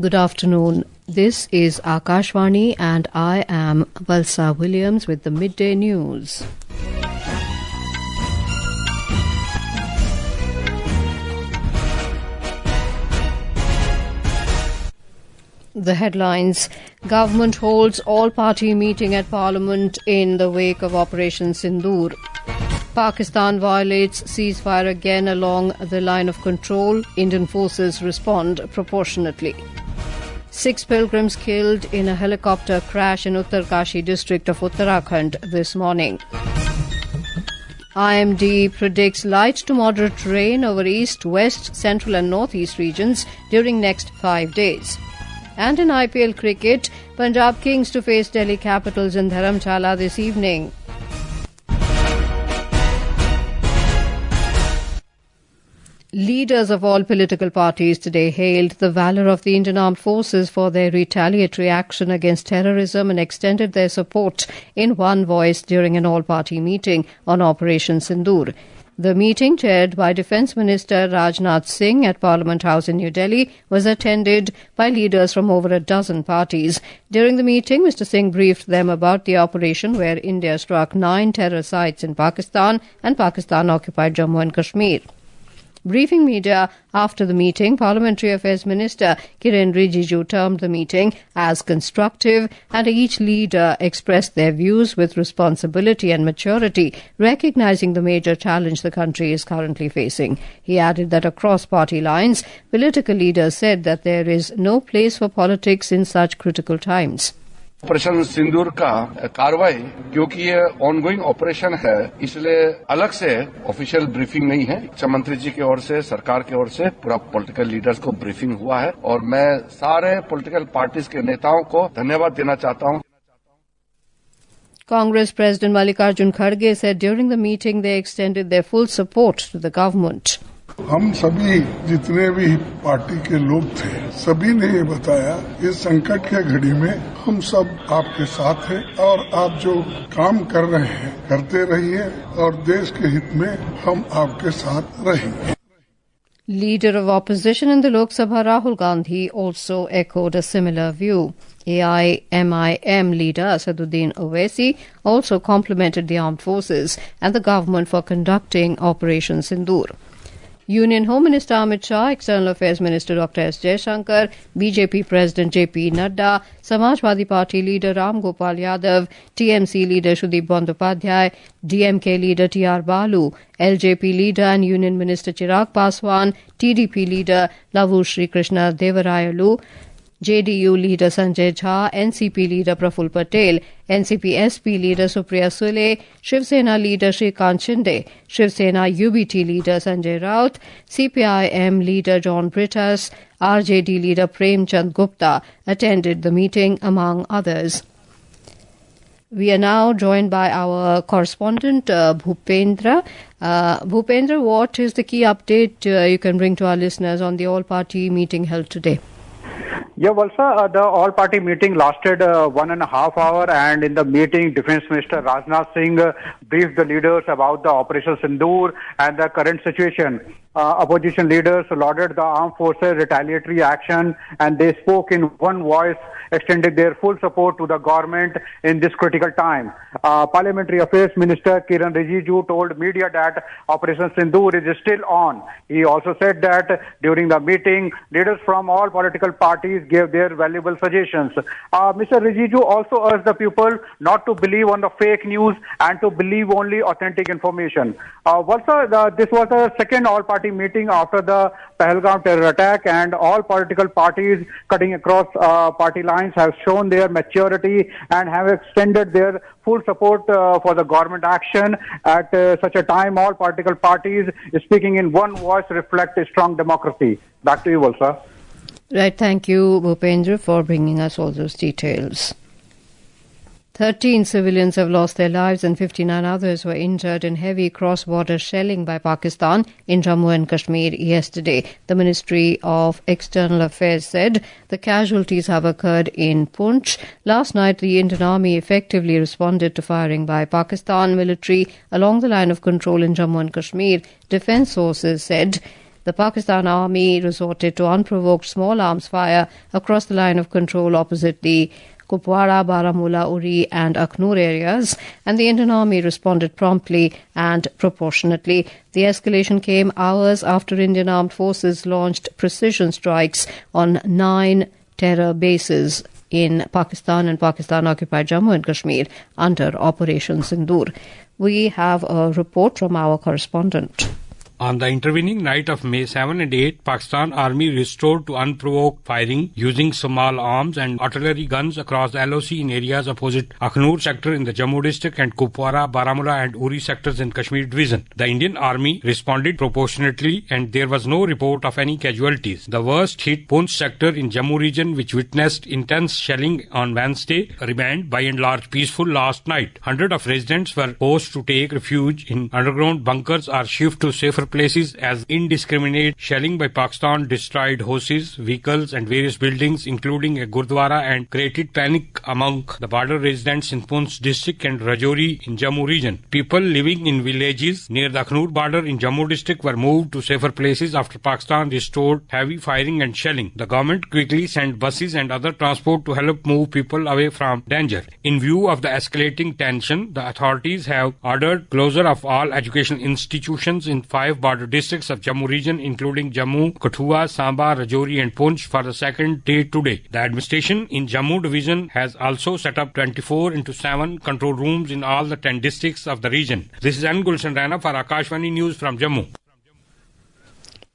Good afternoon. This is Akashvani and I am Valsa Williams with the Midday News. The headlines: Government holds all-party meeting at Parliament in the wake of Operation Sindoor. Pakistan violates ceasefire again along the line of control. Indian forces respond proportionately. 6 pilgrims killed in a helicopter crash in Uttarkashi district of Uttarakhand this morning. IMD predicts light to moderate rain over east, west, central and northeast regions during next 5 days. And in IPL Cricket, Punjab Kings to face Delhi Capitals in Dharamshala this evening. Leaders of all political parties today hailed the valour of the Indian Armed Forces for their retaliatory action against terrorism and extended their support in one voice during an all-party meeting on Operation Sindoor. The meeting, chaired by Defence Minister Rajnath Singh at Parliament House in New Delhi, was attended by leaders from over a dozen parties. During the meeting, Mr. Singh briefed them about the operation where India struck 9 terror sites in Pakistan and Pakistan occupied Jammu and Kashmir. Briefing media after the meeting, Parliamentary Affairs Minister Kiren Rijiju termed the meeting as constructive, and each leader expressed their views with responsibility and maturity, recognising the major challenge the country is currently facing. He added that across party lines, political leaders said that there is no place for politics in such critical times. Operation Sindoor का कार्रवाई क्योंकि ये ongoing operation है, इसलिए अलग से official briefing नहीं है। रक्षा मंत्री जी की ओर से, सरकार की ओर से पूरा पॉलिटिकल लीडर्स को ब्रीफिंग हुआ है और मैं सारे पॉलिटिकल पार्टीज के नेताओं को धन्यवाद देना चाहता हूं। Congress President Mallikarjun Kharge said during the meeting they extended their full support to the government. हम सभी जितने भी पार्टी के लोग थे, सभी ने ये बताया इस संकट के घड़ी में हम सब आपके साथ हैं और आप जो काम कर रहे हैं करते रहिए और देश के हित में हम आपके साथ रहेंगे. Leader of opposition in the Lok Sabha Rahul Gandhi also echoed a similar view. AIMIM leader Asaduddin Owaisi also complimented the armed forces and the government for conducting Operation Sindoor. Union Home Minister Amit Shah, External Affairs Minister Dr. S. Jaishankar, BJP President J.P. Nadda, Samajwadi Party leader Ram Gopal Yadav, TMC leader Shudip Bandyopadhyay, DMK leader T.R. Balu, LJP leader and Union Minister Chirag Paswan, TDP leader Lavu Sri Krishna Devarayalu, JDU leader Sanjay Jha, NCP leader Praful Patel, NCP SP leader Supriya Sule, Shiv Sena leader Shrikant Shinde, Shiv Sena UBT leader Sanjay Raut, CPIM leader John Brittas, RJD leader Prem Chand Gupta attended the meeting, among others. We are now joined by our correspondent Bhupendra. Bhupendra, what is the key update you can bring to our listeners on the all-party meeting held today? Yeah, Valsa, the all-party meeting lasted 1.5 hours, and in the meeting, Defence Minister Rajnath Singh briefed the leaders about the Operation Sindoor and the current situation. Opposition leaders lauded the armed forces' retaliatory action, and they spoke in one voice, extending their full support to the government in this critical time. Parliamentary Affairs Minister Kiren Rijiju told media that Operation Sindoor is still on. He also said that during the meeting, leaders from all political parties gave their valuable suggestions. Mr. Rijiju also urged the people not to believe on the fake news and to believe only authentic information. This was the second all-party meeting after the Pahalgam terror attack, and all political parties cutting across party lines have shown their maturity and have extended their full support for the government action. At such a time, all political parties speaking in one voice reflect a strong democracy. Back to you, Valsa. Right, thank you, Bhupendra, for bringing us all those details. 13 civilians have lost their lives and 59 others were injured in heavy cross-border shelling by Pakistan in Jammu and Kashmir yesterday. The Ministry of External Affairs said the casualties have occurred in Poonch. Last night, the Indian Army effectively responded to firing by Pakistan military along the line of control in Jammu and Kashmir. Defence sources said The Pakistan Army resorted to unprovoked small arms fire across the line of control opposite the Kupwara, Baramulla, Uri and Akhnur areas, and the Indian Army responded promptly and proportionately. The escalation came hours after Indian Armed Forces launched precision strikes on 9 terror bases in Pakistan and Pakistan-occupied Jammu and Kashmir under Operation Sindoor. We have a report from our correspondent. On the intervening night of May 7 and 8, Pakistan Army restored to unprovoked firing using small arms and artillery guns across the LOC in areas opposite Akhnur sector in the Jammu district and Kupwara, Baramulla and Uri sectors in Kashmir division. The Indian Army responded proportionately and there was no report of any casualties. The worst hit Punch sector in Jammu region, which witnessed intense shelling on Wednesday, remained by and large peaceful last night. Hundreds of residents were forced to take refuge in underground bunkers or shift to safer places as indiscriminate shelling by Pakistan destroyed houses, vehicles and various buildings including a Gurdwara and created panic among the border residents in Punch district and Rajouri in Jammu region. People living in villages near the Akhnur border in Jammu district were moved to safer places after Pakistan restored heavy firing and shelling. The government quickly sent buses and other transport to help move people away from danger. In view of the escalating tension, the authorities have ordered closure of all educational institutions in 5 border districts of Jammu region including Jammu, Kathua, Samba, Rajouri and Punch for the second day today. The administration in Jammu division has also set up 24/7 control rooms in all the 10 districts of the region. This is N. Gulshan Rana for Akashvani News from Jammu.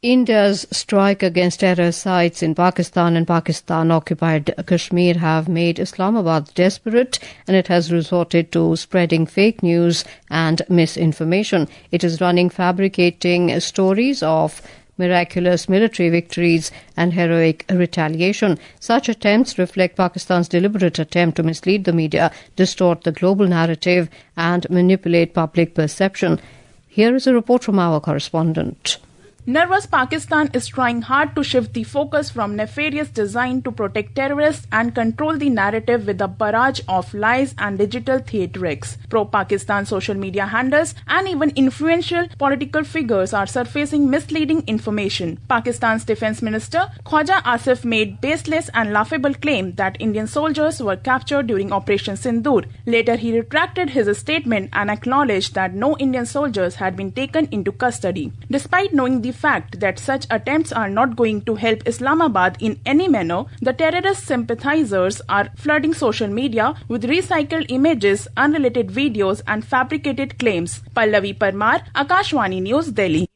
India's strike against terror sites in Pakistan and Pakistan-occupied Kashmir have made Islamabad desperate, and it has resorted to spreading fake news and misinformation. It is running fabricating stories of miraculous military victories and heroic retaliation. Such attempts reflect Pakistan's deliberate attempt to mislead the media, distort the global narrative and manipulate public perception. Here is a report from our correspondent. Nervous Pakistan is trying hard to shift the focus from nefarious design to protect terrorists and control the narrative with a barrage of lies and digital theatrics. Pro-Pakistan social media handles and even influential political figures are surfacing misleading information. Pakistan's Defence Minister Khwaja Asif made baseless and laughable claim that Indian soldiers were captured during Operation Sindoor. Later he retracted his statement and acknowledged that no Indian soldiers had been taken into custody. Despite knowing the fact that such attempts are not going to help Islamabad in any manner, the terrorist sympathizers are flooding social media with recycled images, unrelated videos and fabricated claims. Pallavi Parmar, Akashvani News, Delhi.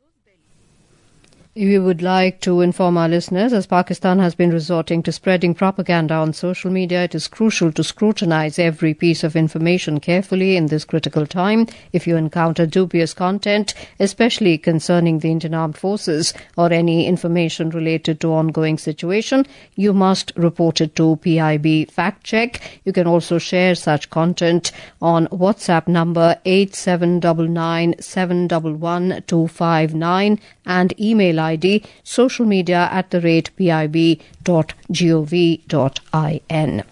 We would like to inform our listeners, as Pakistan has been resorting to spreading propaganda on social media, it is crucial to scrutinize every piece of information carefully in this critical time. If you encounter dubious content, especially concerning the Indian Armed Forces or any information related to ongoing situation, you must report it to PIB Fact Check. You can also share such content on WhatsApp number 8799711259 and email ID socialmedia@pib.gov.in.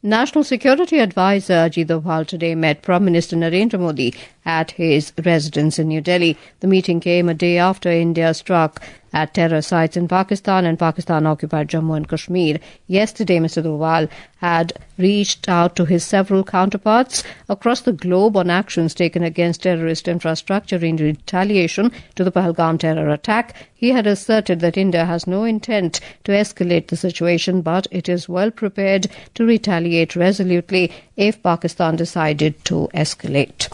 National Security Advisor Ajit Doval today met Prime Minister Narendra Modi at his residence in New Delhi. The meeting came a day after India struck at terror sites in Pakistan and Pakistan-occupied Jammu and Kashmir. Yesterday, Mr. Doval had reached out to his several counterparts across the globe on actions taken against terrorist infrastructure in retaliation to the Pahalgam terror attack. He had asserted that India has no intent to escalate the situation, but it is well prepared to retaliate resolutely if Pakistan decided to escalate.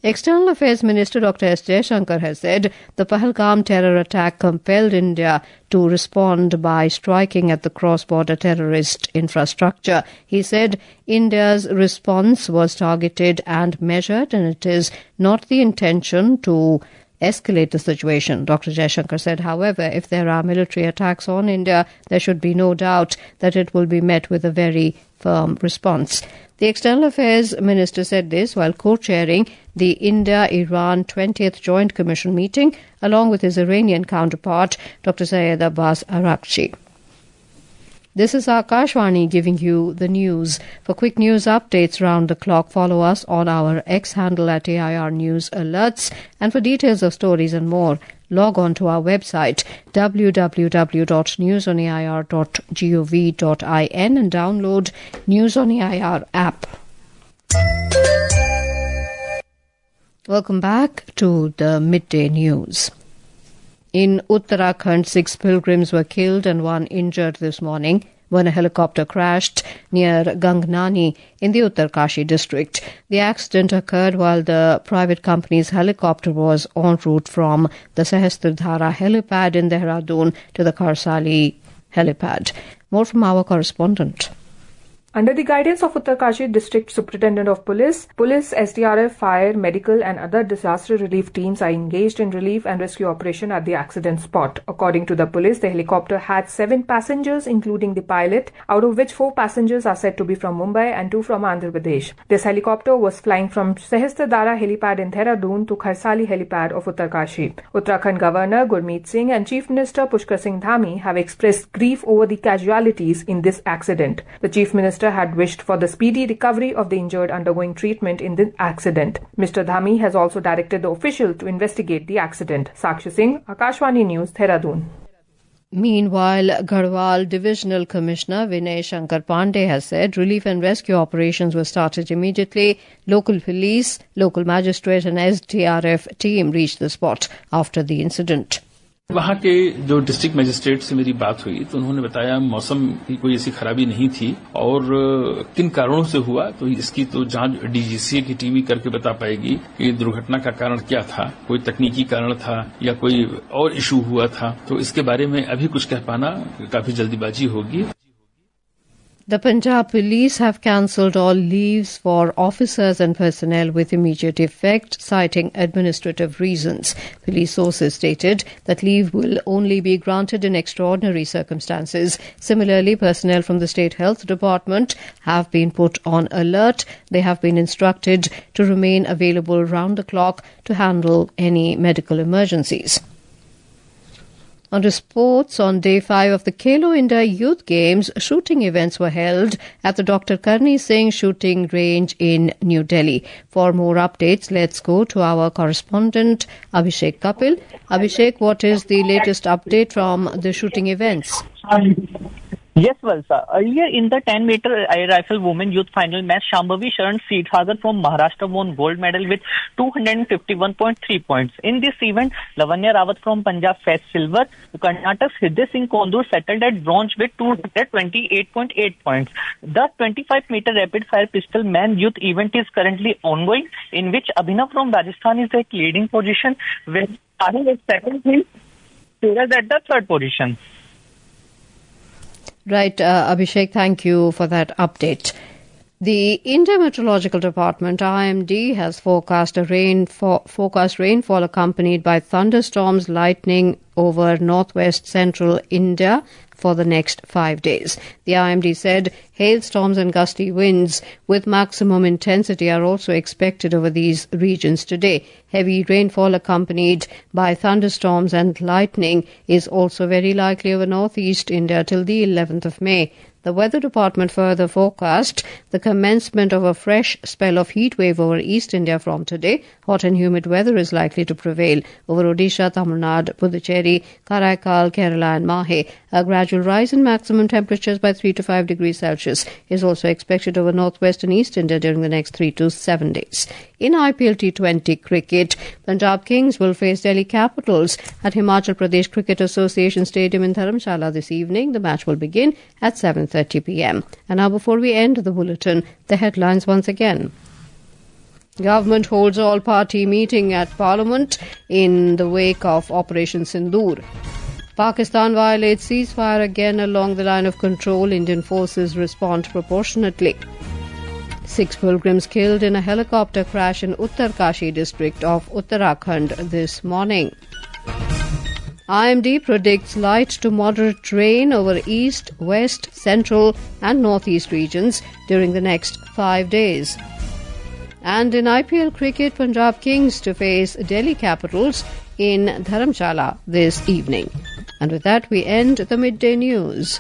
External Affairs Minister Dr. S. Jaishankar has said the Pahalgam terror attack compelled India to respond by striking at the cross-border terrorist infrastructure. He said India's response was targeted and measured, and it is not the intention to escalate the situation. Dr. Jaishankar said, however, if there are military attacks on India, there should be no doubt that it will be met with a very firm response. The External Affairs Minister said this while co-chairing the India-Iran 20th Joint Commission meeting along with his Iranian counterpart, Dr. Syed Abbas Araghchi. This is Akashvani giving you the news. For quick news updates round the clock, follow us on our X handle at AIR News Alerts. And for details of stories and more, log on to our website www.newsonair.gov.in and download News on AIR app. Welcome back to the midday news. In Uttarakhand, 6 pilgrims were killed and 1 injured this morning when a helicopter crashed near Gangnani in the Uttarkashi district. The accident occurred while the private company's helicopter was en route from the Sahastradhara helipad in Dehradun to the Karsali helipad. More from our correspondent. Under the guidance of Uttarkashi District Superintendent of Police, SDRF, fire, medical and other disaster relief teams are engaged in relief and rescue operation at the accident spot. According to the police, the helicopter had 7 passengers including the pilot, out of which 4 passengers are said to be from Mumbai and 2 from Andhra Pradesh. This helicopter was flying from Sahastradhara helipad in Dehradun to Kharsali helipad of Uttarkashi. Uttarakhand Governor Gurmeet Singh and Chief Minister Pushkar Singh Dhami have expressed grief over the casualties in this accident. The Chief Minister had wished for the speedy recovery of the injured undergoing treatment in the accident. Mr. Dhami has also directed the official to investigate the accident. Sakshi Singh, Akashvani News, Dehradun. Meanwhile, Garhwal Divisional Commissioner Vinay Shankar Pandey has said relief and rescue operations were started immediately. Local police, local magistrate and SDRF team reached the spot after the incident. वहाँ के जो district magistrate से मेरी बात हुई तो उन्होंने बताया मौसम की कोई ऐसी खराबी नहीं थी और किन कारणों से हुआ तो इसकी तो जांच डीजीसीए की टीम ही करके बता पाएगी कि दुर्घटना का कारण क्या था, कोई तकनीकी कारण था या कोई और इशू हुआ था, तो इसके बारे में अभी कुछ कह पाना काफी जल्दीबाजी होगी. The Punjab police have cancelled all leaves for officers and personnel with immediate effect, citing administrative reasons. Police sources stated that leave will only be granted in extraordinary circumstances. Similarly, personnel from the State Health Department have been put on alert. They have been instructed to remain available round the clock to handle any medical emergencies. On to sports, on day 5 of the Khelo India Youth Games, shooting events were held at the Dr. Karni Singh Shooting Range in New Delhi. For more updates, let's go to our correspondent Abhishek Kapil. Abhishek, what is the latest update from the shooting events? Yes, Valsa. Earlier in the 10-meter air rifle women youth final match, Shambhavi Sharan Seedhagar from Maharashtra won gold medal with 251.3 points. In this event, Lavanya Rawat from Punjab fetched silver. Karnataka's Hriday Singh Kondur settled at bronze with 228.8 points. The 25-meter rapid-fire pistol man youth event is currently ongoing, in which Abhinav from Rajasthan is at leading position, with Sahil at second place, Suraj at the third position. Right, Abhishek, thank you for that update. The India Meteorological Department, IMD, has forecast rainfall accompanied by thunderstorms, lightning over northwest central India for the next 5 days. The IMD said hailstorms and gusty winds with maximum intensity are also expected over these regions today. Heavy rainfall accompanied by thunderstorms and lightning is also very likely over northeast India till the 11th of May. The Weather Department further forecast the commencement of a fresh spell of heat wave over East India from today. Hot and humid weather is likely to prevail over Odisha, Tamil Nadu, Puducherry, Karaikal, Kerala and Mahe. A gradual rise in maximum temperatures by 3 to 5 degrees Celsius is also expected over northwest and East India during the next 3 to 7 days. In IPL T20 cricket, Punjab Kings will face Delhi Capitals at Himachal Pradesh Cricket Association Stadium in Dharamshala this evening. The match will begin at 7:30 p.m. And now, before we end the bulletin, the headlines once again. Government holds all-party meeting at Parliament in the wake of Operation Sindoor. Pakistan violates ceasefire again along the line of control. Indian forces respond proportionately. 6 pilgrims killed in a helicopter crash in Uttarkashi district of Uttarakhand this morning. IMD predicts light to moderate rain over east, west, central and northeast regions during the next 5 days. And in IPL Cricket, Punjab Kings to face Delhi Capitals in Dharamshala this evening. And with that, we end the midday news.